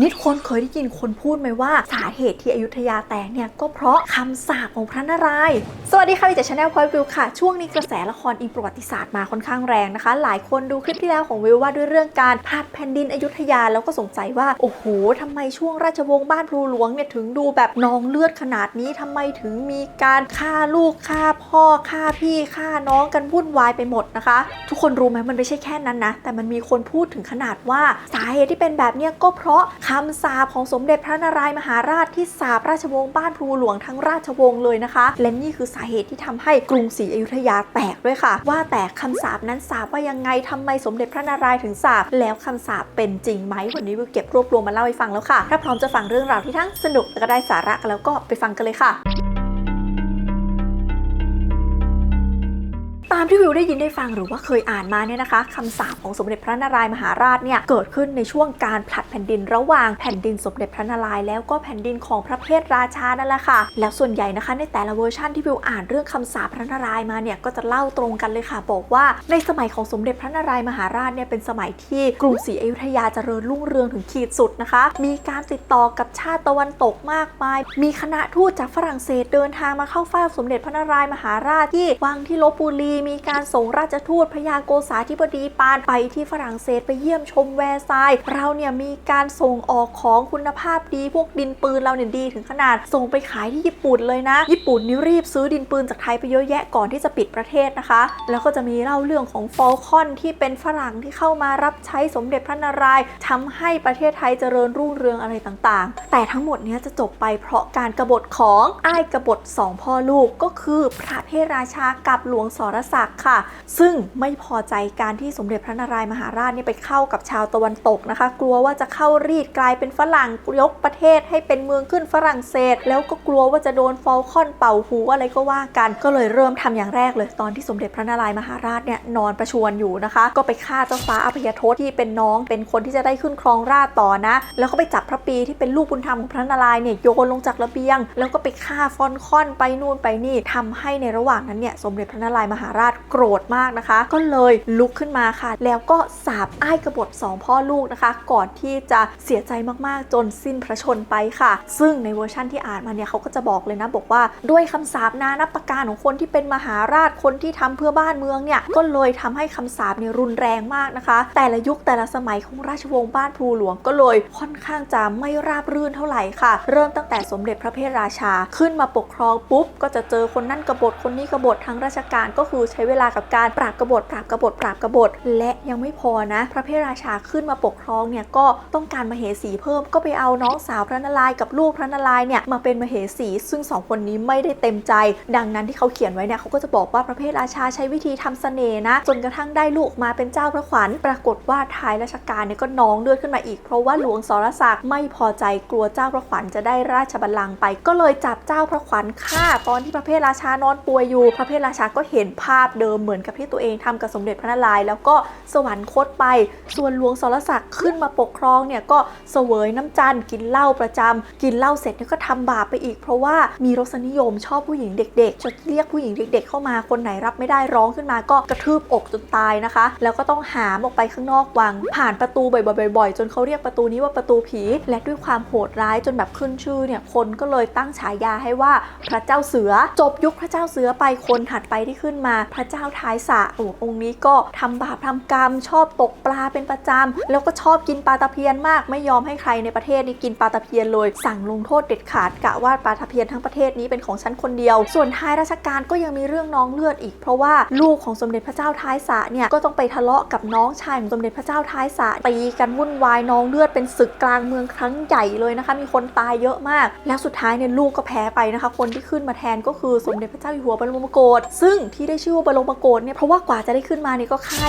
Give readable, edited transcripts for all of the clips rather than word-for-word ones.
นี่คนเคยได้ยินคนพูดไหมว่าสาเหตุที่อยุธยาแตกเนี่ยก็เพราะคำสาปของพระนารายณ์สวัสดีค่ะวิวจาก Channel Point View ค่ะช่วงนี้กระแสละครอิงประวัติศาสตร์มาค่อนข้างแรงนะคะหลายคนดูคลิปที่แล้วของวิวว่าด้วยเรื่องการผลัดแผ่นดินอยุธยาแล้วก็สงสัยว่าโอ้โหทำไมช่วงราชวงศ์บ้านพลูหลวงเนี่ยถึงดูแบบนองเลือดขนาดนี้ทำไมถึงมีการฆ่าลูกฆ่าพ่อฆ่าพี่ฆ่าน้องกันวุ่นวายไปหมดนะคะทุกคนรู้ไหมมันไม่ใช่แค่นั้นนะแต่มันมีคนพูดถึงขนาดว่าสาเหตุที่เป็นแบบนี้ก็เพราะคำสาปของสมเด็จพระนารายณ์มหาราชที่สาปราชวงศ์บ้านพลูหลวงทั้งราชวงศ์เลยนะคะและนี่คือสาเหตุที่ทำให้กรุงศรีอยุธยาแตกด้วยค่ะว่าแต่คำสาปนั้นสาปว่ายังไงทำไมสมเด็จพระนารายณ์ถึงสาปแล้วคำสาปเป็นจริงไหมวันนี้วิวเก็บรวบรวมมาเล่าให้ฟังแล้วค่ะถ้าพร้อมจะฟังเรื่องราวที่ทั้งสนุกและก็ได้สาระกันแล้วก็ไปฟังกันเลยค่ะตามที่วิวได้ยินได้ฟังหรือว่าเคยอ่านมาเนี่ยนะคะคำสาปของสมเด็จพระนารายณ์มหาราชเนี่ยเกิดขึ้นในช่วงการผลัดแผ่นดินระหว่างแผ่นดินสมเด็จพระนารายณ์แล้วก็แผ่นดินของพระเพทราชานั่นแหละค่ะแล้วส่วนใหญ่นะคะในแต่ละเวอร์ชันที่วิวอ่านเรื่องคำสาปพระนารายณ์มาเนี่ยก็จะเล่าตรงกันเลยค่ะบอกว่าในสมัยของสมเด็จพระนารายณ์มหาราชเนี่ยเป็นสมัยที่กรุงศรีอยุธยาเจริญรุ่งเรืองถึงขีดสุดนะคะมีการติดต่อกับชาติตะวันตกมากมายมีคณะทูตจากฝรั่งเศสเดินทางมาเข้าเฝ้าสมเด็จพระนารายณ์มหาราชที่วังที่ลพบุรีมีการส่งราชทูตพญาโกษาธิบดีปานไปที่ฝรั่งเศสไปเยี่ยมชมแวร์ซายน์เราเนี่ยมีการส่งออกของคุณภาพดีพวกดินปืนเราเนี่ยดีถึงขนาดส่งไปขายที่ญี่ปุ่นเลยนะญี่ปุ่นนี่รีบซื้อดินปืนจากไทยไปเยอะแยะก่อนที่จะปิดประเทศนะคะแล้วก็จะมีเล่าเรื่องของฟอลคอนที่เป็นฝรั่งที่เข้ามารับใช้สมเด็จพระนารายณ์ทำให้ประเทศไทยเจริญรุ่งเรืองอะไรต่างๆแต่ทั้งหมดนี้จะจบไปเพราะการกบฏของอ้ายกบฏสองพ่อลูกก็คือพระเพทราชากับหลวงสรศักดิ์ค่ะซึ่งไม่พอใจการที่สมเด็จพระนารายณ์มหาราชเนี่ยไปเข้ากับชาวตะวันตกนะคะกลัวว่าจะเข้ารีดกลายเป็นฝรั่งยกประเทศให้เป็นเมืองขึ้นฝรั่งเศสแล้วก็กลัวว่าจะโดนฟอลคอนเป่าหูอะไรก็ว่ากันก็เลยเริ่มทำอย่างแรกเลยตอนที่สมเด็จพระนารายณ์มหาราชเนี่ยนอนประชวรอยู่นะคะก็ไปฆ่าเจ้าฟ้าอภัยโทษที่เป็นน้องเป็นคนที่จะได้ขึ้นครองราชย์ต่อนะแล้วก็ไปจับพระปีที่เป็นลูกบุญธรรมของพระนารายณ์เนี่ยโยนลงจากระเบียงแล้วก็ไปฆ่าฟอลคอนไปนู่นไปนี่ทำให้ในระหว่างนั้นเนี่ยสมเด็จพระนารายณ์มหาราชโกรธมากนะคะก็เลยลุกขึ้นมาค่ะแล้วก็สาปอ้ายกบฏสองพ่อลูกนะคะก่อนที่จะเสียใจมากๆจนสิ้นพระชนไปค่ะซึ่งในเวอร์ชั่นที่อ่านมาเนี่ยเขาก็จะบอกเลยนะบอกว่าด้วยคำสาปนานับประการของคนที่เป็นมหาราชคนที่ทำเพื่อบ้านเมืองเนี่ยก็เลยทำให้คำสาปเนี่ยรุนแรงมากนะคะแต่ละยุคแต่ละสมัยของราชวงศ์บ้านพลูหลวงก็เลยค่อนข้างจะไม่ราบรื่นเท่าไหร่ค่ะเริ่มตั้งแต่สมเด็จพระเพทราชาขึ้นมาปกครองปุ๊บก็จะเจอคนนั่นกบฏคนนี้กบฏทั้งราชการก็คือใช้เวลากับการปราบกบฏและยังไม่พอนะพระเพทราชาขึ้นมาปกครองเนี่ยก็ต้องการมเหสีเพิ่มก็ไปเอาน้องสาวพระนารายณ์กับลูกพระนารายณ์เนี่ยมาเป็นมเหสีซึ่งสองคนนี้ไม่ได้เต็มใจดังนั้นที่เขาเขียนไว้เนี่ยเขาก็จะบอกว่าพระเพทราชาใช้วิธีทำเสน่ห์นะจนกระทั่งได้ลูกมาเป็นเจ้าพระขวัญปรากฏว่าท้ายราชการเนี่ยก็น้องเลือดขึ้นมาอีกเพราะว่าหลวงสรศักดิ์ไม่พอใจกลัวเจ้าพระขวัญจะได้ราชบัลลังก์ไปก็เลยจับเจ้าพระขวัญฆ่าตอนที่พระเพทราชานอนป่วยอยู่พระเพทราชาก็เห็นภาพเดิมเหมือนกับที่ตัวเองทำกับสมเด็จพระนารายณ์แล้วก็สวรรคตไปส่วนหลวงสรศักดิ์ขึ้นมาปกครองเนี่ยก็เสวยน้ำจันทร์กินเหล้าประจำกินเหล้าเสร็จเนี่ยก็ทำบาปไปอีกเพราะว่ามีรสนิยมชอบผู้หญิงเด็กๆจะเรียกผู้หญิงเด็กๆเข้ามาคนไหนรับไม่ได้ร้องขึ้นมาก็กระทืบอกจนตายนะคะแล้วก็ต้องหามออกไปข้างนอกวังผ่านประตูบ่อยๆจนเขาเรียกประตูนี้ว่าประตูผีและด้วยความโหดร้ายจนแบบขึ้นชื่อเนี่ยคนก็เลยตั้งฉายาให้ว่าพระเจ้าเสือจบยุคพระเจ้าเสือไปคนถัดไปที่ขึ้นมาพระเจ้าท้ายสระองค์นี้ก็ทำบาปทำกรรมชอบตกปลาเป็นประจำแล้วก็ชอบกินปลาตะเพียนมากไม่ยอมให้ใครในประเทศนี้กินปลาตะเพียนเลยสั่งลงโทษเด็ดขาดกะว่าปลาตะเพียนทั้งประเทศนี้เป็นของฉันคนเดียวส่วนท้ายราชการก็ยังมีเรื่องน้องเลือดอีกเพราะว่าลูกของสมเด็จพระเจ้าท้ายสระเนี่ยก็ต้องไปทะเลาะกับน้องชายของสมเด็จพระเจ้าท้ายสระตีกันวุ่นวายน้องเลือดเป็นศึกกลางเมืองครั้งใหญ่เลยนะคะมีคนตายเยอะมากแล้วสุดท้ายเนี่ยลูกก็แพ้ไปนะคะคนที่ขึ้นมาแทนก็คือสมเด็จพระเจ้าอยู่หัวบรมโกศซึ่งที่ได้ชื่อว่าบรมโกศเนี่ยเพราะว่ากว่าจะได้ขึ้นมาเนี่ยก็ฆ่า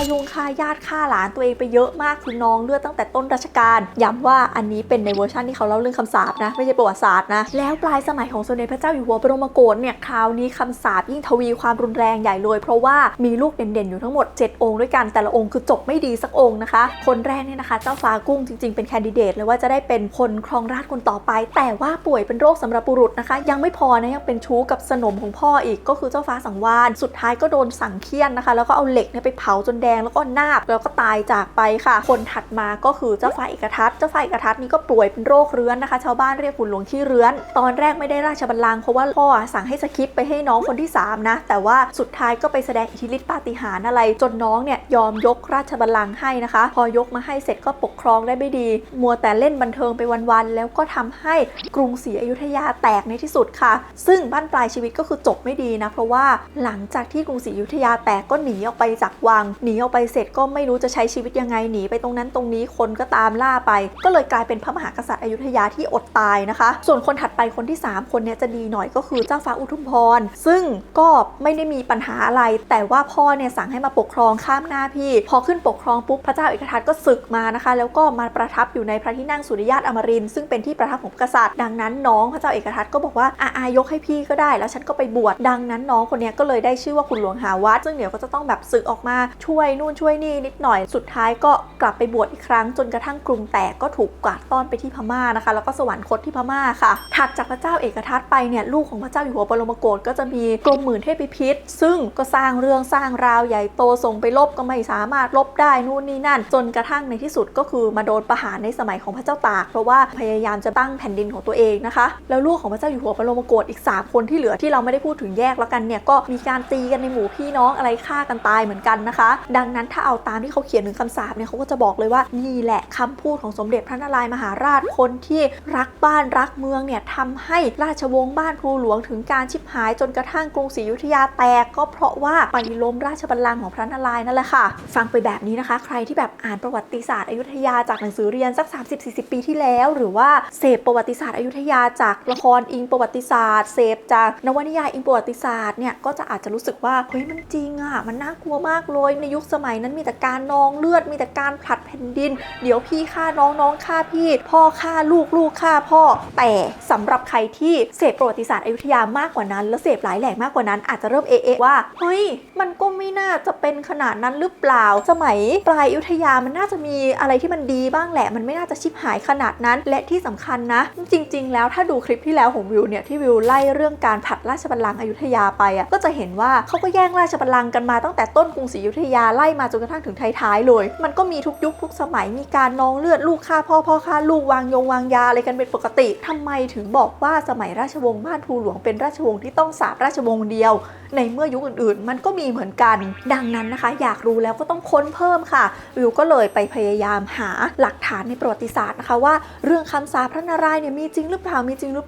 ญาติฆ่าหลานตัวเองไปเยอะมากคือน้องเลือดตั้งแต่ต้นรัชกาลย้ำว่าอันนี้เป็นในเวอร์ชันที่เขาเล่าเรื่องคำสาปนะไม่ใช่ประวัติศาสตร์นะแล้วปลายสมัยของสมเด็จพระเจ้าอยู่หัวบรมโกศเนี่ยคราวนี้คำสาปยิ่งทวีความรุนแรงใหญ่เลยเพราะว่ามีลูกเด่นๆอยู่ทั้งหมด7องค์ด้วยกันแต่ละองค์คือจบไม่ดีสักองค์นะคะคนแรกเนี่ยนะคะเจ้าฟ้ากุ้งจริงๆเป็นแคนดิเดตเลยว่าจะได้เป็นคนครองราชย์คนต่อไปแต่ว่าป่วยเป็นโรคสำหรับบุรุษนะคะยังไม่พอนะยังเป็นชู้กับสนมของพ่ออีกก็คือเจ้าฟ้าสังวาลสุดท้ายก็โด โดนสั่งเคี่ยนนะคะแล้วก็เอาเหล็กเนี่ยไปเผาจนแดงแล้วก็นาบแล้วก็ตายจากไปค่ะคนถัดมาก็คือเจ้าฟ้าเอกทัศน์เจ้าฟ้าเอกทัศน์นี่ก็ป่วยเป็นโรคเรื้อนนะคะชาวบ้านเรียกขุนหลวงขี้เรื้อนตอนแรกไม่ได้ราชบัลลังก์เพราะว่าพ่อสั่งให้สคิปไปให้น้องคนที่3นะแต่ว่าสุดท้ายก็ไปแสดงอิทธิฤทธิปาฏิหาริย์อะไรจนน้องเนี่ยยอมยกราชบัลลังก์ให้นะคะพอยกมาให้เสร็จก็ปกครองได้ไม่ดีมัวแต่เล่นบันเทิงไปวันๆแล้วก็ทำให้กรุงศรีอยุธยาแตกในที่สุดค่ะซึ่งบ้านปลายชีวิตก็คือจบไม่ดีนะเพราะว่าหลังจากที่กรุงศรีอยุธยาแตกก็หนีออกไปจากวังหนีออกไปเสร็จก็ไม่รู้จะใช้ชีวิตยังไงหนีไปตรงนั้นตรงนี้คนก็ตามล่าไปก็เลยกลายเป็นพระมหากษัตริย์อยุธยาที่อดตายนะคะส่วนคนถัดไปคนที่3คนเนี่ยจะดีหน่อยก็คือเจ้าฟ้าอุทุมพรซึ่งก็ไม่ได้มีปัญหาอะไรแต่ว่าพ่อเนี่ยสั่งให้มาปกครองข้ามหน้าพี่พอขึ้นปกครองปุ๊บพระเจ้าเอกทัศน์ก็ศึกมานะคะแล้วก็มาประทับอยู่ในพระที่นั่งสุริยาตอมรินทร์ซึ่งเป็นที่ประทับของกษัตริย์ดังนั้นน้องพระเจ้าเอกทัศน์ก็บอกว่าอายกให้พี่ก็ได้แล้วฉันก็ไปบวชดังนั้นน้องคนนี้ก็เลยได้ชื่อว่าขุนหลวงหาวัดซึ่งเดี๋ยวก็จะต้องแบบศึกออกมาช่วยนู่นช่วยนี่นิดหน่อยสุดท้ายก็กลับไปบวชอีกครั้งจนกระทั่งกรุงแตกก็ถูกกวาดต้อนไปที่พม่านะคะแล้วก็สวรรคตที่พม่าค่ะถัดจากพระเจ้าเอกทัศน์ไปเนี่ยลูกของพระเจ้าอยู่หัวบรมโกศก็จะมีกรมหมื่นเทพพิพิธซึ่งก็สร้างเรื่องสร้างราวใหญ่โตส่งไปลบก็ไม่สามารถลบได้นู่นนี่นั่นจนกระทั่งในที่สุดก็คือมาโดนประหารในสมัยของพระเจ้าตากเพราะว่าพยายามจะตั้งแผ่นดินของตัวเองนะคะแล้วลูกของพระเจ้าอยู่หัวบรมโกศอีก3คนที่เหลือที่เราไม่ได้พูดถึงแยกแล้วกันเนี่ยก็มีการตีกันในหมู่พี่น้องอะไรฆ่ากันตายเหมือนกันนะคะดังนั้นถ้าเอาตามที่เขาเขียนถึงคำสาปเนี่ยเขาก็จะบอกเลยว่านี่แหละคำพูดของสมเด็จพระนารายณ์มหาราชคนที่รักบ้านรักเมืองเนี่ยทำให้ราชวงศ์บ้านภูหลวงถึงการชิบหายจนกระทั่งกรุงศรีอยุธยาแตกก็เพราะว่าไปล้มราชบัลลังก์ของพระนารายณ์นั่นแหละค่ะฟังไปแบบนี้นะคะใครที่แบบอ่านประวัติศาสตร์อยุธยาจากหนังสือเรียนสัก 30-40 ปีที่แล้วหรือว่าเสพประวัติศาสตร์อยุธยาจากละครอิงประวัติศาสตร์เสพจากนวนิยายอิงประวัติศาสตร์เนี่ยก็จะอาจจะรู้สึกว่าเฮ้ยมันจริงอ่ะมันน่ากลัวมากเลยในยุคสมัยนั้นมีแต่การนองเลือดมีแต่การผลัดแผ่นดินเดี๋ยวพี่ฆ่าน้องน้องฆ่าพี่พ่อฆ่าลูกลูกฆ่าพ่อแต่สำหรับใครที่เสพประวัติศาสตร์อยุธยามากกว่านั้นแล้วเสพหลายแหล่งมากกว่านั้นอาจจะเริ่มเอะว่าเฮ้ยมันก็ไม่น่าจะเป็นขนาดนั้นหรือเปล่าสมัยปลายอยุธยามันน่าจะมีอะไรที่มันดีบ้างแหละมันไม่น่าจะชิบหายขนาดนั้นและที่สำคัญนะจริงๆแล้วถ้าดูคลิปที่แล้วของวิวเนี่ยที่วิวไล่เรื่องการผลัดราชบัลลังก์อยุธยาไปก็จะเห็นว่าเขาก็แย่งราชบัลลังก์กันมาตั้งแต่ต้นกรุงศรีอยุธยาไล่มาจนกระทั่งถึงท้ายๆเลยมันก็มีทุกยุคทุกสมัยมีการนองเลือดลูกฆ่าพ่อพ่อฆ่าลูกวางยาอะไรกันเป็นปกติทำไมถึงบอกว่าสมัยราชวงศ์บ้านภูหลวงเป็นราชวงศ์ที่ต้องสาปราชวงศ์เดียวในเมื่อยุคอื่นๆมันก็มีเหมือนกันดังนั้นนะคะอยากรู้แล้วก็ต้องค้นเพิ่มค่ะวิวก็เลยไปพยายามหาหลักฐานในประวัติศาสตร์นะคะว่าเรื่องคำสาปพระนารายณ์เนี่ยมีจริงหรือเป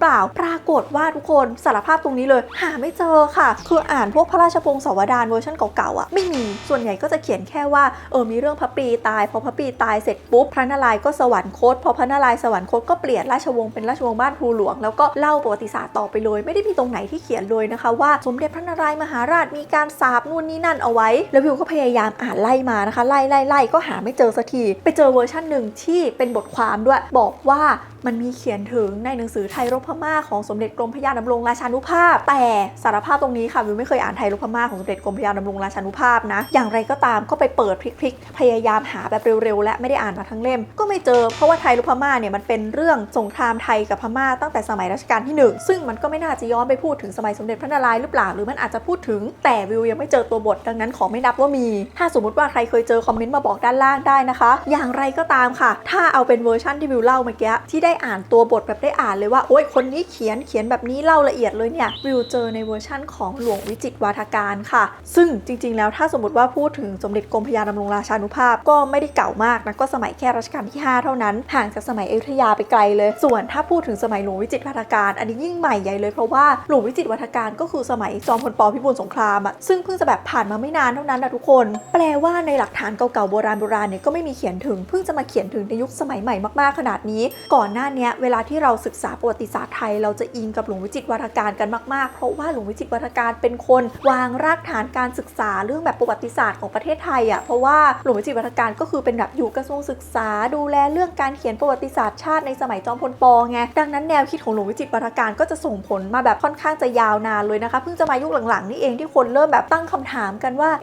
ล่าปรากฏว่าทุกคนสารภาพตรงนี้เลยหาไม่เจอค่ะคืออ่านพวกพระราชพงศาวดารเวอร์ชันเก่าๆไม่มีส่วนใหญ่ก็จะเขียนแค่ว่ามีเรื่องพระปรีตายพอพระปรีตายเสร็จปุ๊บพระนารายณ์ก็สวรรคตพอพระนารายณ์สวรรคตก็เปลี่ยนราชวงศ์เป็นราชวงศ์บ้านภูหลวงแล้วก็เล่าประวัติศาสตร์ต่อไปเลยไม่ได้มีตรงไหนที่เขียนเลยนะคะว่าสมเด็จพระนารายณ์มหาราชมีการสาปนู่นนี่นั่นเอาไว้แล้ววิวก็พยายามอ่านไล่มานะคะไล่ก็หาไม่เจอสักทีไปเจอเวอร์ชันหนึ่งที่เป็นบทความด้วยบอกว่ามันมีเขียนถึงในหนังสือไทยรบพม่าของสมเด็จกรมพระยาดำรงราชานุภาพแต่สารภาพตรงนี้ค่ะวิวไม่เคยอ่านไทยรบพม่าของสมเด็จกรมพระยาดำรงราชานุภาพนะอย่างไรก็ตามก็ไปเปิดพลิกพยายามหาแบบเร็วๆและไม่ได้อ่านมาทั้งเล่มก็ไม่เจอเพราะว่าไทยรบพม่าเนี่ยมันเป็นเรื่องสงครามไทยกับพม่าตั้งแต่สมัยรัชกาลที่1ซึ่งมันก็ไม่น่าจะย้อนไปพูดถึงสมัยสมเด็จพระนารายณ์หรือเปล่าหรือมันอาจจะพูดถึงแต่วิวยังไม่เจอตัวบทดังนั้นขอไม่นับว่ามีถ้าสมมติว่าใครเคยเจอคอมเมนต์มาบอกด้านล่างได้นะคะอย่างไรก็ตามค่ะถ้าเอาเป็นเวอร์ชั่นที่วิวเล่าเมื่อกี้ที่ได้อ่านตัวบทแบบได้อ่านเลยว่าโอ๊ยคนนี้เขียนแบบนี้เล่าละเอียดเลยเนี่ยวิวเจอในเวอร์ชั่นของหลวงวิจิตรวาทการค่ะซึ่งจริงๆแล้วถ้าสมมติว่าพูดถึงสมเด็จกรมพระยาดำรงราชานุภาพก็ไม่ได้เก่ามากนะก็สมัยแค่รัชกาลที่5เท่านั้นห่างจากสมัยอยุธยาไปไกลเลยส่วนถ้าพูดถึงสมัยหลวงวิจิตรวาทการอันนี้ยิ่งใหม่ใหญ่เลยเพราะว่าหลวงวิจิตรวาทการก็คือสมัยจอมพลป.พิบูลสงครามซึ่งเพิ่งจะแบบผ่านมาไม่นานเท่านั้นนะทุกคนแปลว่าในหลักฐานเก่าๆโบราณเนี่ยก็ไม่มีเขียนถึงเพิ่งจะมาเขียนถึงในยุคสมัยใหม่มากๆขนาดนี้ก่อนหน้านี้เวลาที่เราศึกษาประวัติศาสตร์ไทยเราจะอิงกับหลวงวิจิตรวาทการกันมากๆเพราะว่าหลวงวิจิตรวาทการเป็นคนวางรากฐานการศึกษาเรื่องแบบประวัติศาสตร์ของประเทศไทยเพราะว่าหลวงวิจิตรวาทการก็คือเป็นแบบอยู่กระทรวงศึกษาดูแลเรื่องการเขียนประวัติศาสตร์ชาติในสมัยจอมพลป.ไงดังนั้นแนวคิดของหลวงวิจิตรวาทการก็จะส่งผลมาแบบค่อนข้างจะยาวนานเลยนะคะเพิ่งจะมายุคหลัง งๆนี่เองที่คนเริ่มแบบตั้งคำถามกันว่า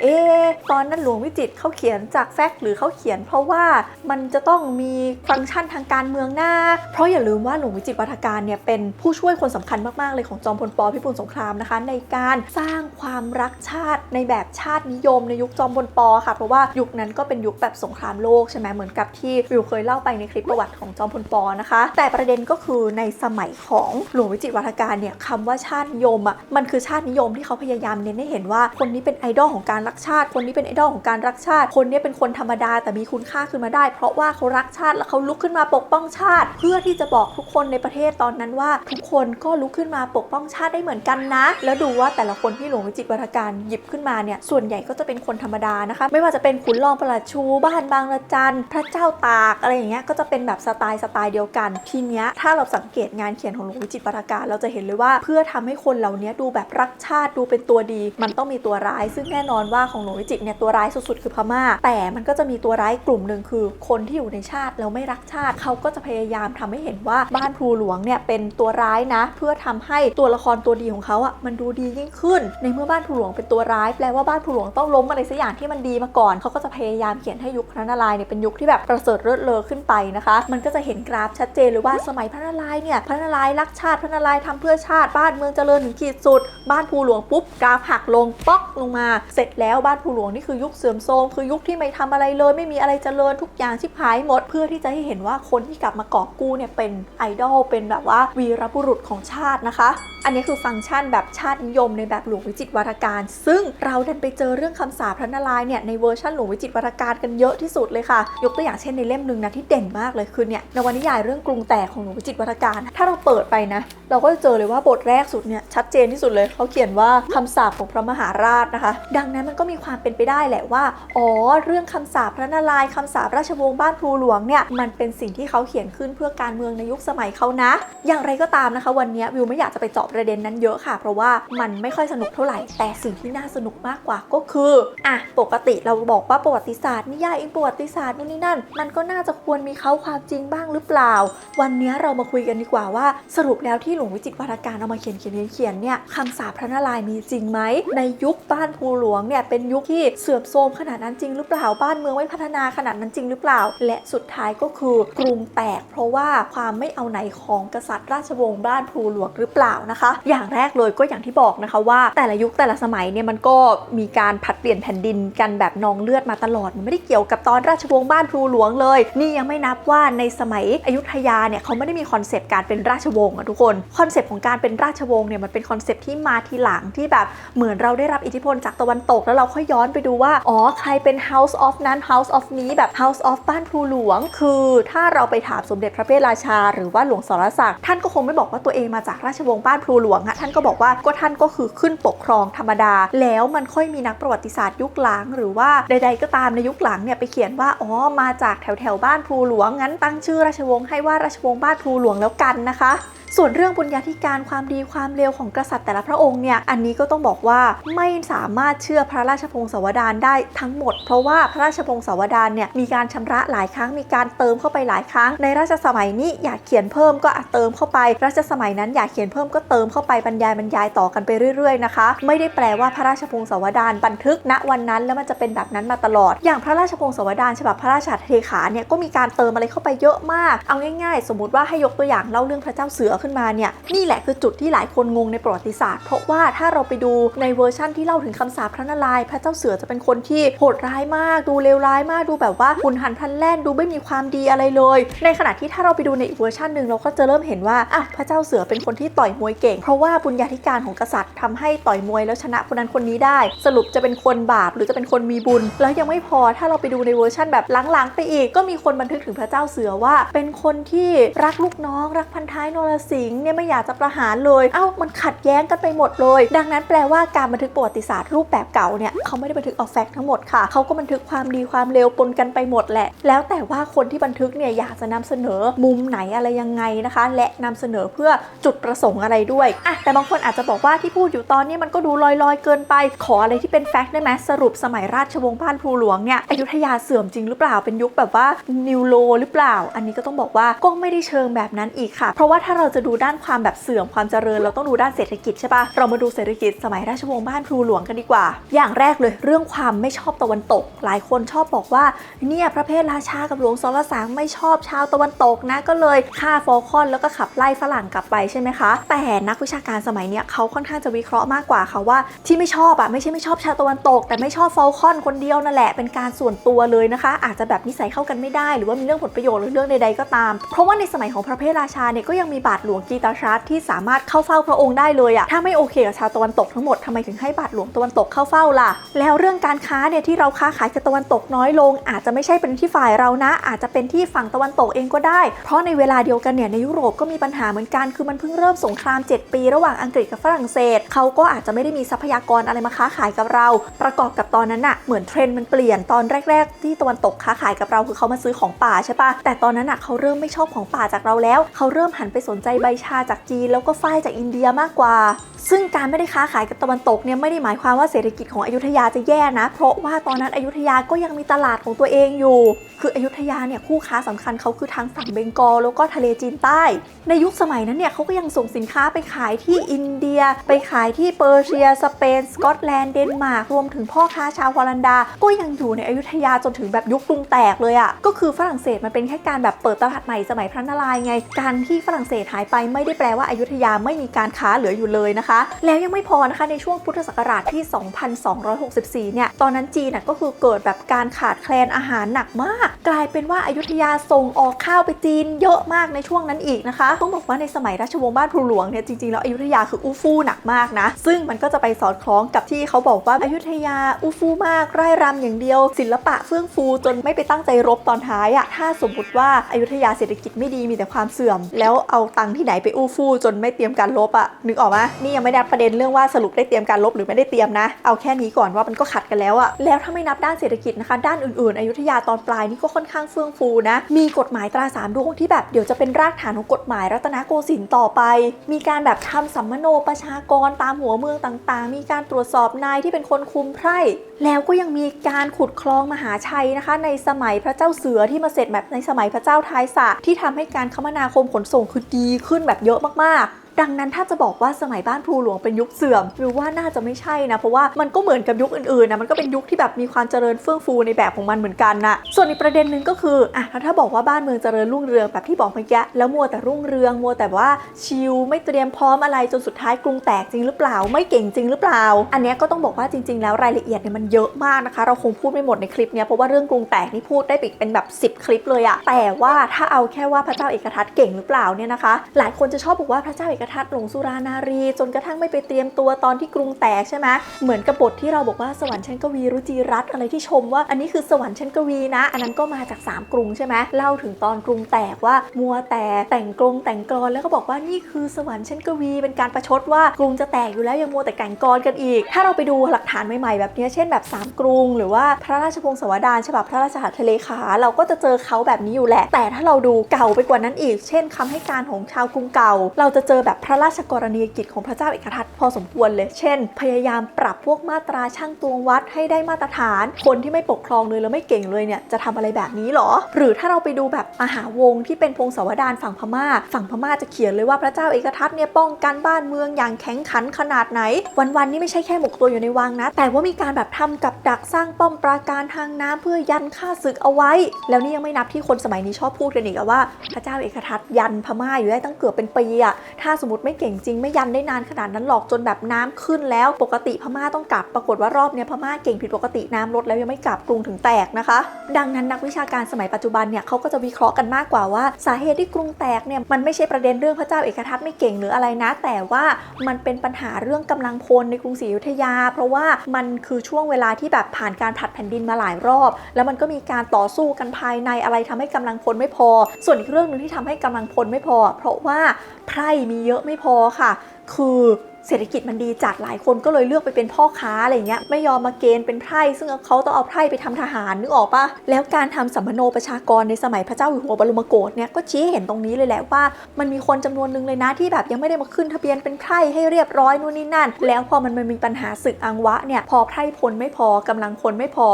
ตอนนั้นหลวงวิจิตรเขาเขียนจากแฟกต์หรือเขาเขียนเพราะว่ามันจะต้องมีฟังก์ชันทางการเมืองหน้าเพราะอย่าลืมว่าหลวงวิจิตรวาทการเนี่ยเป็นผู้ช่วยคนสำคัญมากๆเลยของจอมพลป.พิบูลสงครามนะคะในการสร้างความรักชาติในแบบชาตินิยมในยุคจอมพลป.ค่ะเพราะว่ายุคนั้นก็เป็นยุคแบบสงครามโลกใช่ไหมเหมือนกับที่วิวเคยเล่าไปในคลิปประวัติของจอมพลป.นะคะแต่ประเด็นก็คือในสมัยของหลวงวิจิตรวาทการเนี่ยคำว่าชาตินิยมอ่ะมันคือชาตินิยมที่เขาพยายามเน้นให้เห็นว่าคนนี้เป็นไอดอลของการรักชาติคนนี้เป็นไอดอลของการรักชาติคนนี้เป็นคนธรรมดาแต่มีคุณค่าขึ้นมาได้เพราะว่าเขารักชาติและเขาลุกขึ้นมาปกป้องชาติเพื่อที่จะบอกทุกคนในประเทศตอนนั้นว่าทุกคนก็ลุกขึ้นมาปกป้องชาติได้เหมือนกันนะแล้วดูว่าแต่ละคนที่หลวงวิจิตรวาทการหยิบขึ้นมาเนี่ยส่วนใหญ่ก็จะเป็นคนธรรมดานะคะไม่ว่าจะเป็นขุนรองประหลัดชูบ้านบางระจันพระเจ้าตากอะไรอย่างเงี้ยก็จะเป็นแบบสไตล์เดียวกันทีเนี้ยถ้าเราสังเกตงานเขียนของหลวงวิจิตรวาทการเราจะเห็นเลยว่าเพื่อทำให้คนเหล่านี้ดูแบบรักชาติดูเป็นตัวดีมันต้องมีตัวร้ายซึ่งแน่นอนว่าของหลวงวิจิตรเนี่ยตัวร้ายสุดๆคือพม่าแต่มันก็จะมีตัวร้ายกลุ่มหนึ่งคือคนที่อยู่ในชาติแล้วไม่รักชาติเขาก็จะพยายามทำให้เห็นว่าบ้านพลูหลวงเนี่ยเป็นตัวร้ายนะเพื่อทำให้ตัวละครตัวดีของเขาอ่ะมันดูดียิ่งขึ้นในเมื่อบ้านพลูหลวงเป็นตัวร้ายแปลว่าบ้านพลูหลวงต้องล้มอะไรสักอย่างที่มันดีมาก่อนเขาก็จะพยายามเขียนให้ยุคพระนารายณ์เนี่ยเป็นยุคที่แบบประเสริฐเลิศเลอขึ้นไปนะคะมันก็จะเห็นกราฟชัดเจนเลยว่าสมัยพระนารายณ์เนี่ยพระนารายณ์รักชาติพระนารายณ์ทำเพื่อชาติบ้านเมืองเจริญถึงขีดสุดบ้านพลูหลวงปุ๊บกราฟหักลงป๊อกลงมาเสร็จแล้วบ้านพลูหลวงนี่คือยุคเสื่อมโทรมคือยุคที่ไม่ทำอะไรเลยไม่มีอะไรเจริญทุกอย่างชิบหายหมดเพื่อที่จะให้เห็นว่าคนที่กลับมากอบกู้เนี่ยเป็นไอดอลเป็นแบบว่าวีรบุรุษของชาตินะคะอันนี้คือฟังก์ชันแบบชาตินิยมในแบบหลวงวิจิตรวาทการซึ่งเราดันไปเจอเรื่องคำสาปพระนารายณ์เนี่ยในเวอร์ชันหลวงวิจิตรวาทการกันเยอะที่สุดเลยค่ะยกตัวอย่างเช่นในเล่มนึงนะที่เด่นมากเลยคือเนี่ยนวนิยายเรื่องกรุงแตกของหลวงวิจิตรวาทการถ้าเราเปิดไปนะเราก็จะเจอเลยว่าบทแรกสุดเนี่ยชัดเจนที่สุดเลยเขาเขียนว่าคำสาปของพระมหาราชนะคะดังนั้นมันก็มีความเป็นไปได้แหละว่าเรื่องคำสาปพระนารายณ์คำสาปราชวงศ์บ้านพลูหลวงเนี่ยมันเป็นสิ่งที่เขาเขียนขึ้นเพื่อการเมืองในยุคสมัยเขานะอย่างไรก็ตามนะคะวันนี้วิวไม่อยากจะไปเจาะประเด็นนั้นเยอะค่ะเพราะว่ามันไม่ค่อยสนุกเท่าไหร่แต่สิ่งที่น่าสนุกมากกว่าก็คือปกติเราบอกว่าประวัติศาสตร์นิยายประวัติศาสตร์นู่นนี่นั่นมันก็น่าจะควรมีเขาความจริงบ้างหรือเปล่าวันนี้เรามาคุยกันดีกว่าว่าสรุปแล้วที่หลวงวิจิตรวาทการเอามาเขียนเนี่ยคำสาปพระนารายณ์มีจริงไหมในยุคบ้านพลูหลวงเนี่ยเป็นยุคที่เสื่อมโทรมขนาดนั้นจริงหรือเปล่าบ้านเมืองไม่พัฒนาขนาดนั้นจริงหรือเปล่าและสุดท้ายก็คือกรุงแตกเพราะว่าความไม่เอาไหนของกษัตริย์ราชวงศ์บ้านพลูหลวงหรือเปล่านะคะอย่างแรกเลยก็อย่างที่บอกนะคะว่าแต่ละยุคแต่ละสมัยเนี่ยมันก็มีการผลัดเปลี่ยนแผ่นดินกันแบบนองเลือดมาตลอดมันไม่ได้เกี่ยวกับตอนราชวงศ์บ้านพลูหลวงเลยนี่ยังไม่นับว่าในสมัยอยุธยาเนี่ยเขาไม่ได้มีคอนเซปต์การเป็นราชวงศ์ทุกคนคอนเซปต์ของการเป็นราชวงศ์เนี่ยมันเป็นคอนเซปต์ที่มาทีหลังที่แบบเหมือนเราได้รับอิทธิพลจากตะวันตกแล้วเราค่อยย้อนไปดูว่าใครเป็น House of นั้น House of นี้แบบ House of บ้านพลูหลวงคือถ้าเราไปถามสมเด็จพระเพทราชาหรือว่าหลวงสรศักดิ์ท่านก็คงไม่บอกว่าตัวเองมาจากราชวงศ์บ้านพลูหลวงท่านก็บอกว่าก็ท่านก็คือขึ้นปกครองธรรมดาแล้วมันค่อยมีนักประวัติศาสตร์ยุคหลังหรือว่าใดๆก็ตามในยุคหลังเนี่ยไปเขียนว่ามาจากแถวบ้านพลูหลวงงั้นตั้งชื่อราชวงศ์ให้ว่าราชวงศ์บ้านพลูหลวงแล้วกันนะคะส่วนเรื่องบุญญาธิการความดีความเลวของกษัตริย์แต่ละพระองค์เนี่ยอันนี้ก็ต้องบอกว่าไม่สามารถเชื่อพระราชพงศาวดารได้ทั้งหมดเพราะว่าพระราชพงศาวดารเนี่ยมีการชำระหลายครั้งมีการเติมเข้าไปหลายครั้งในราชสมัยนี้อยากเขียนเพิ่มก็เติมเข้าไปรัชสมัยนั้นอยากเขียนเพิ่มก็เติมเข้าไปบรรยายต่อกันไปเรื่อยๆนะคะไม่ได้แปลว่าพระราชพงศาวดารบันทึกณวันนั้นแล้วมันจะเป็นแบบนั้นมาตลอดอย่างพระราชพงศาวดารฉบับพระราชาเทขาเนี่ยก็มีการเติมอะไรเข้าไปเยอะมากเอาง่ายๆสมมติว่าให้ยกตัวอย่างเล่าเรื่องพระเจ้าเสือขึ้นมาเนี่ยนี่แหละคือจุดที่หลายคนงงในประวัติศาสตร์เพราะว่าถ้าเราไปดูในเวอร์ชั่นที่เล่าถึงคำสาปพระนารายณ์พระเจ้าเสือจะเป็นคนที่โหดร้ายมากดูเลวร้ายมากดูแบบว่าหุนหันพลันแล่นดูไม่มีความดีอะไรเลยในขณะที่ถ้าเราไปดูในอีกเวอร์ชันหนึ่งเราก็จะเริ่มเห็นว่าพระเจ้าเสือเป็นคนที่ต่อยมวยเก่งเพราะว่าบุญญาธิการของกษัตริย์ทำให้ต่อยมวยแล้วชนะคนนั้นคนนี้ได้สรุปจะเป็นคนบาปหรือจะเป็นคนมีบุญแล้วยังไม่พอถ้าเราไปดูในเวอร์ชันแบบหลังๆไปอีกก็มีคนบันทึกถึงพระเจ้าเสือว่าเป็นคนที่รักลูกน้องรักพันท้ายนรสิงห์เนี่ยไม่อยากจะประหารเลยมันขัดแย้งกันไปหมดเลยดังนั้นแปลว่าการบันทึกประวัติศาสตร์รูปแบบเก่าเนี่ยเขาไม่ได้บันทึกเอาแฟกต์ทั้งหมดค่ะเขาก็บันทึกความดีความเลวปนกันไปหมดแหละแล้วแต่ว่าคนที่บันทึกเนี่ยอยากจะนำเสนอมุมไหนอะไรยังไงนะคะและนำเสนอเพื่อจุดประสงค์อะไรด้วยแต่บางคนอาจจะบอกว่าที่พูดอยู่ตอนนี้มันก็ดูลอยๆเกินไปขออะไรที่เป็นแฟกต์ได้ไหมสรุปสมัยราชวงศ์บ้านพลูหลวงเนี่ยอยุธยาเสื่อมจริงหรือเปล่าเป็นยุคแบบว่านิวโลหรือเปล่าอันนี้ก็ต้องบอกว่าก็ไม่ได้เชิงแบบนั้นอีกค่ะเพราะว่าถ้าเรา จะดูด้านความแบบเสื่อมความเจริญเราต้องดูด้านเศรษฐกิจใช่ปะเรามาดูเศรษฐกิจสมัยราชวงศ์บ้านพลูหลวงกันดีกว่าอย่างแรกเลยเรื่องความไม่ชอบตะวันตกหลายคนชอบบอกว่าเนี่ยพระเพทราชากับหลวงสรสางไม่ชอบชาวตะวันตกนะก็เลยฆ่าฟอลคอนแล้วก็ขับไล่ฝรั่งกลับไปใช่ไหมคะแต่นักวิชาการสมัยเนี้ยเขาค่อนข้างจะวิเคราะห์มากกว่าค่ะว่าที่ไม่ชอบไม่ใช่ไม่ชอบชาวตะวันตกแต่ไม่ชอบฟอลคอนคนเดียวนั่นแหละเป็นการส่วนตัวเลยนะคะอาจจะแบบนิสัยเข้ากันไม่ได้หรือว่ามีเรื่องผลประโยชน์หรือเรื่องใดๆก็ตามเพราะว่าในสมัยของพระเพทราชาเนี่ยก็ยังมีบาทหลวงกีตาชัสที่สามารถเข้าเฝ้าพระองค์ได้เลยถ้าไม่โอเคกับชาวตะวันตกทั้งหมดทำไมถึงให้บาทหลวงตะวันตกเข้าเฝ้าล่ะแล้วเรื่องการค้าเนี่ยที่เราค้าขายกับตะวันตกน้อยลงอาจจะไม่ใช่เป็นที่ฝ่ายเรานะอาจจะเป็นที่ฝั่งตะวันตกเองก็ได้เพราะในเวลาเดียวกันเนี่ยในยุโรปก็มีปัญหาเหมือนกันคือมันเพิ่งเริ่มสงคราม7 ปีระหว่างอังกฤษกับฝรั่งเศสเขาก็อาจจะไม่ได้มีทรัพยากรอะไรมาค้าขายกับเราประกอบกับตอนนั้นเหมือนเทรนด์มันเปลี่ยนตอนแรกๆที่ตะวันตกค้าขายกับเราคือเขามาซื้อของป่าใช่ปะแต่ตอนนั้นเขาเริ่มไม่ชอบของป่าจากเราแล้วเขาเริ่มหันไปสนใจใบชาจากจีนแล้วก็ฝ้ายจากอินเดียมากกว่าซึ่งการไม่ได้ค้าขายกับตะวันตกเนี่ยไม่ได้หมายความว่าเศรษฐกิจของอยุธยาจะแย่นะเพราะว่าตอนนั้นอยุธยาก็ยังมีตลาดของตัวเองอยู่คืออยุธยาเนี่ยคู่ค้าสำคัญเขาคือทางฝั่งเบงกอลแล้วก็ทะเลจีนใต้ในยุคสมัยนั้นเนี่ยเขาก็ยังส่งสินค้าไปขายที่อินเดียไปขายที่เปอร์เซียสเปนสกอตแลนด์เดนมาร์กรวมถึงพ่อค้าชาวฮอลันดาก็ยังอยู่ในอยุธยาจนถึงแบบยุคกรุงแตกเลยก็คือฝรั่งเศสมันเป็นแค่การแบบเปิดตลาดใหม่สมัยพระนารายณ์ไงการที่ฝรั่งเศสหายไปไม่ได้แปลว่าอยุธยาไม่มีการค้าเหลืออยู่เลยนะคะแล้วยังไม่พอนะคะในช่วงพุทธศักราชที่ 2264 เนี่ยตอนนั้นจีนก็คือเกิดแบบการขาดแคลนอาหารหนักมากกลายเป็นว่าอยุธยาส่งออกข้าวไปจีนเยอะมากในช่วงนั้นอีกนะคะต้องบอกว่าในสมัยราชวงศ์บ้านพลูหลวงเนี่ยจริงๆแล้วอยุธยาคืออู้ฟู่หนักมากนะซึ่งมันก็จะไปสอดคล้องกับที่เขาบอกว่าอยุธยาอู้ฟู่มากไร่รำอย่างเดียวศิลปะเฟื่องฟูจนไม่ไปตั้งใจรบตอนท้ายถ้าสมมติว่าอยุธยาเศรษฐกิจไม่ดีมีแต่ความเสื่อมแล้วเอาตังค์ที่ไหนไปอู้ฟู่จนไม่เตรียมการรบนึกออกไหมนี่ยังไม่ได้ประเด็นเรื่องว่าสรุปได้เตรียมการรบหรือไม่ได้เตรียมนะเอาแค่นี้ก่อนว่ามันก็ขัดกันแล้วแล้วถ้าไม่นับด้านเศรษฐกิจนะคะด้านอื่นๆอยุธยาตอนปลายนี่ก็ค่อนข้างเฟื่องฟูนะมีกฎหมายตราสามดวงที่แบบเดี๋ยวจะเป็นรากฐานของกฎหมายรัตนโกสินทร์ต่อไปมีการแบบทำสัมมโนประชากรตามหัวเมืองต่างๆมีการตรวจสอบนายที่เป็นคนคุมไพร่แล้วก็ยังมีการขุดคลองมหาชัยนะคะในสมัยพระเจ้าเสือที่มาเสร็จแบบในสมัยพระเจ้าทายสะที่ทำให้การคมนาคมขนส่งคือดีขึ้นแบบเยอะมากๆดังนั้นถ้าจะบอกว่าสมัยบ้านพลูหลวงเป็นยุคเสื่อมหรือว่าน่าจะไม่ใช่นะเพราะว่ามันก็เหมือนกับยุคอื่นๆมันก็เป็นยุคที่แบบมีความเจริญเฟื่องฟูในแบบของมันเหมือนกันส่วนอีกประเด็นหนึ่งก็คือถ้าบอกว่าบ้านเมืองเจริญรุ่งเรืองแบบที่บอกเมื่อกี้แล้วมัวแต่รุ่งเรืองมัวแต่ว่าชิลไม่เตรียมพร้อมอะไรจนสุดท้ายกรุงแตกจริงหรือเปล่าไม่เก่งจริงหรือเปล่าอันนี้ก็ต้องบอกว่าจริงๆแล้วรายละเอียดเนี่ยมันเยอะมากนะคะเราคงพูดไม่หมดในคลิปนี้เพราะว่าเรื่องกรุงแตกนี่พูดได้เป็นแบบ10คลิปเลยแต่ว่าถ้าเอาแค่ว่าพระเจ้าเอกทัตเก่งหรือเปล่าเนี่ยนะคะหลายคนจะชอบบอกว่าพระเจ้าเอกทัตหลงสุรานารีจนกระทั่งไม่ไปเตรียมตัวตอนที่กรุงแตกใช่ไหมเหมือนกับบทที่เราบอกว่าสวรรค์ชั้นกวีรุจิรัตน์อะไรที่ชมว่าอันนี้คือสวรรค์ชั้นกวีนะอันนั้นก็มาจาก3กรุงใช่ไหมเล่าถึงตอนกรุงแตกว่ามัวแต่แต่งกลแต่งกลอนแล้วก็บอกว่านี่คือสวรรค์ชั้นกวีเป็นการประชดว่ากรุงจะแตกอยู่แล้วยังมัวแต่แต่งกลอนกันอีกถ้าเราไปดูหลักฐานใหม่ๆแบบนี้เช่นแบบ3กรุงหรือว่าพระราชพงศาวดารฉบับพระราชหัตถเลขาเราก็จะเจอเขาแบบนี้อยู่แหละแต่ถ้าเราดูเก่าไปกว่านั้นอีกเช่นคำให้การของชาวกรุงเก่าเราจะเจอแบบพระราชกรณียกิจของพระเจ้าเอกทัตพอสมควรเลยเช่นพยายามปรับพวกมาตราช่างตวงวัดให้ได้มาตรฐานคนที่ไม่ปกครองเลยแล้วไม่เก่งเลยเนี่ยจะทำอะไรแบบนี้หรอหรือถ้าเราไปดูแบบมหาวงศ์ที่เป็นพงศาวดารฝั่งพม่าจะเขียนเลยว่าพระเจ้าเอกทัตเนี่ยป้องกันบ้านเมืองอย่างแข็งขันขนาดไหนวันๆนี่ไม่ใช่แค่หมกตัวอยู่ในวังนะแต่ว่ามีการแบบทำกับดักสร้างป้อมปราการทางน้ำเพื่อยันฆ่าศึกเอาไว้แล้วนี่ยังไม่นับที่คนสมัยนี้ชอบพูดกันอีกว่าพระเจ้าเอกทัตยันพม่าอยู่ได้ตั้งเกือบเป็นปีถ้าสมมติไม่เก่งจริงไม่ยันได้นานขนาดนั้นหรอกจนแบบน้ำขึ้นแล้วปกติพม่าต้องกลับปรากฏว่ารอบนี้พม่าเก่งผิดปกติน้ำลดแล้วยังไม่กลับกรุงถึงแตกนะคะดังนั้นนักวิชาการสมัยปัจจุบันเนี่ยเขาก็จะวิเคราะห์กันมากกว่าว่าสาเหตุที่กรุงแตกเนี่ยมันไม่ใช่ประเด็นเรื่องพระเจ้าเอกทัตไม่เก่งหรืออะไรนะแต่ว่ามันเป็นปัญหาเรื่องกำลังพลในกรุงศรีอยุธยาเพราะว่ามันคือช่วงเวลาที่แบบผ่านการผลัดแผ่นดินมาหลายรอบแล้วมันก็มีการต่อสู้กันภายในอะไรทำให้กำลังพลไม่พอส่วนอีกเรื่องนึงที่ทำให้กำลังพลไม่พอเพราะว่าไพร่มีเยอะไม่พอค่ะ คือเศรษฐกิจมันดีจัดหลายคนก็เลยเลือกไปเป็นพ่อค้าอะไรเงี้ยไม่ยอมมาเกณฑ์เป็นไพร่ซึ่งเขาต้องเอาไพร่ไปทำทหารนึกออกปะแล้วการทำสัมมโนประชากรในสมัยพระเจ้าอยู่หัวบรมโกศเนี่ยก็ชี้เห็นตรงนี้เลยแหละว่ามันมีคนจำนวนนึงเลยนะที่แบบยังไม่ได้มาขึ้นทะเบียนเป็นไพร่ให้เรียบร้อยนู่นนี่นั่นแล้วพอมันมีปัญหาศึกอังวะเนี่ยพอไพร่พลไม่พอกำลังพลไม่พอ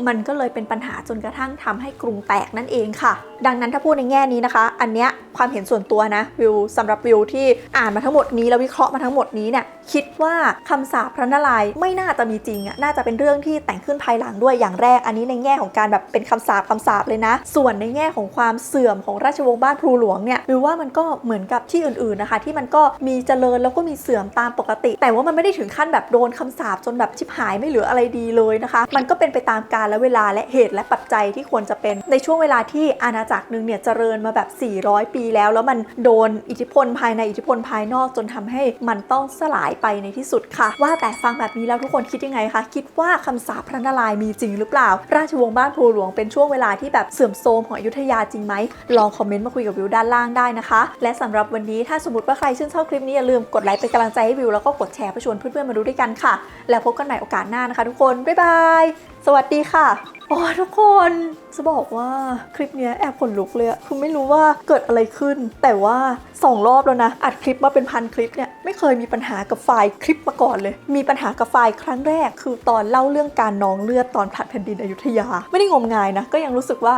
มันก็เลยเป็นปัญหาจนกระทั่งทำให้กรุงแตกนั่นเองค่ะดังนั้นถ้าพูดในแง่นี้นะคะอันเนี้ยความเห็นส่วนตัวนะวิวสำหรับวิวที่อ่านมาทั้งหมดนี้แล้ววิเคราะห์มาทั้งหมดนี้เนี่ยคิดว่าคำสาปพระนารายณ์ไม่น่าจะมีจริงน่าจะเป็นเรื่องที่แต่งขึ้นภายหลังด้วยอย่างแรกอันนี้ในแง่ของการแบบเป็นคำสาปเลยนะส่วนในแง่ของความเสื่อมของราชวงศ์บ้านพลูหลวงเนี่ยวิวว่ามันก็เหมือนกับที่อื่นๆนะคะที่มันก็มีเจริญแล้วก็มีเสื่อมตามปกติแต่ว่ามันไม่ได้ถึงขั้นแบบโดนคำสาปจนแบบชิบหายไม่เหลืออะไรดีเลยนะคะมันก็เป็นไปตามกาลและเวลาและเหตุและปัจจัยที่ควรจะเป็นในช่วงเวลาที่อาณาจักรนึงเนี่ยเจริญมาแบบ400 ปีแล้วมันโดนอิทธิพลภายในอิทธิพลภายนอกจนทำให้มันต้องสลายไปในที่สุดค่ะว่าแต่ฟังแบบนี้แล้วทุกคนคิดยังไงคะคิดว่าคำสาปพระนารายณ์มีจริงหรือเปล่าราชวงศ์บ้านพลูหลวงเป็นช่วงเวลาที่แบบเสื่อมโทรมของอยุธยาจริงไหมลองคอมเมนต์มาคุยกับวิวด้านล่างได้นะคะและสำหรับวันนี้ถ้าสมมติว่าใครชื่นชอบคลิปนี้อย่าลืมกดไลค์เป็นกำลังใจให้วิวแล้วก็กดแชร์ไปชวนเพื่อนๆมาดูด้วยกันค่ะแล้วพบกันใหม่โอกาสหน้านะคะทุกคนบ๊ายบายสวัสดีค่ะโอ้ทุกคนจะบอกว่าคลิปนี้แอบขนลุกเลยคือไม่รู้ว่าเกิดอะไรขึ้นแต่ว่า2 รอบแล้วนะอัดคลิปมาเป็นพันคลิปเนี่ยไม่เคยมีปัญหากับไฟล์คลิปมาก่อนเลยมีปัญหากับไฟล์ครั้งแรกคือตอนเล่าเรื่องการนองเลือดตอนผลัดแผ่นดินอยุธยาไม่ได้งมงายนะก็ยังรู้สึกว่า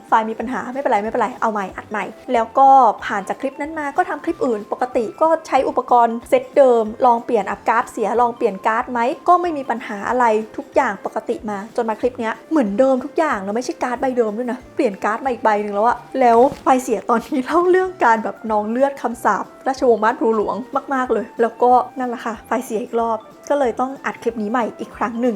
ไฟล์มีปัญหาไม่เป็นไรเอาใหม่อัดใหม่แล้วก็ผ่านจากคลิปนั้นมาก็ทำคลิปอื่นปกติก็ใช้อุปกรณ์เซตเดิมลองเปลี่ยนอัพการ์ดเสียลองเปลี่ยนการ์ดไหมก็ไม่มีปัญหาอะไรทุกอย่างปกติมาจนมาคลิปนี้เหมือนเดิมทุกอย่างแล้วไม่ใช่การ์ดใบเดิมด้วยนะเปลี่ยนการ์ดมาอีกใบหนึ่งแล้วอะแล้วไฟล์เสียตอนนี้เล่าเรื่องการแบบนองเลือดคำสาปราชวงศ์บ้านพลูหลวงมากๆเลยแล้วก็นั่นแหละค่ะไฟล์เสียอีกรอบก็เลยต้องอัดคลิปนี้ใหม่อีกครั้งหนึ่ง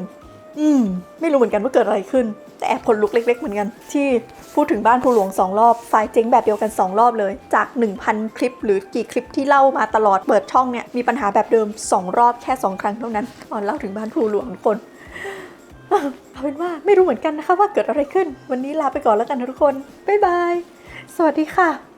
ไม่รู้เหมือนกันว่าเกิดอะไรขึ้นแต่แอบขนลุกเล็กๆเหมือนกันที่พูดถึงบ้านพลูหลวง2 รอบไฟล์เจ๊งแบบเดียวกัน2 รอบเลยจาก 1,000 คลิปหรือกี่คลิปที่เล่ามาตลอดเปิดช่องเนี่ยมีปัญหาแบบเดิม2 รอบแค่2 ครั้งเท่านั้นตอนเล่าถึงบ้านพลูหลวงทุกคนเอาเป็นว่าไม่รู้เหมือนกันนะคะว่าเกิดอะไรขึ้นวันนี้ลาไปก่อนแล้วกันนะทุกคนบ๊ายบายสวัสดีค่ะ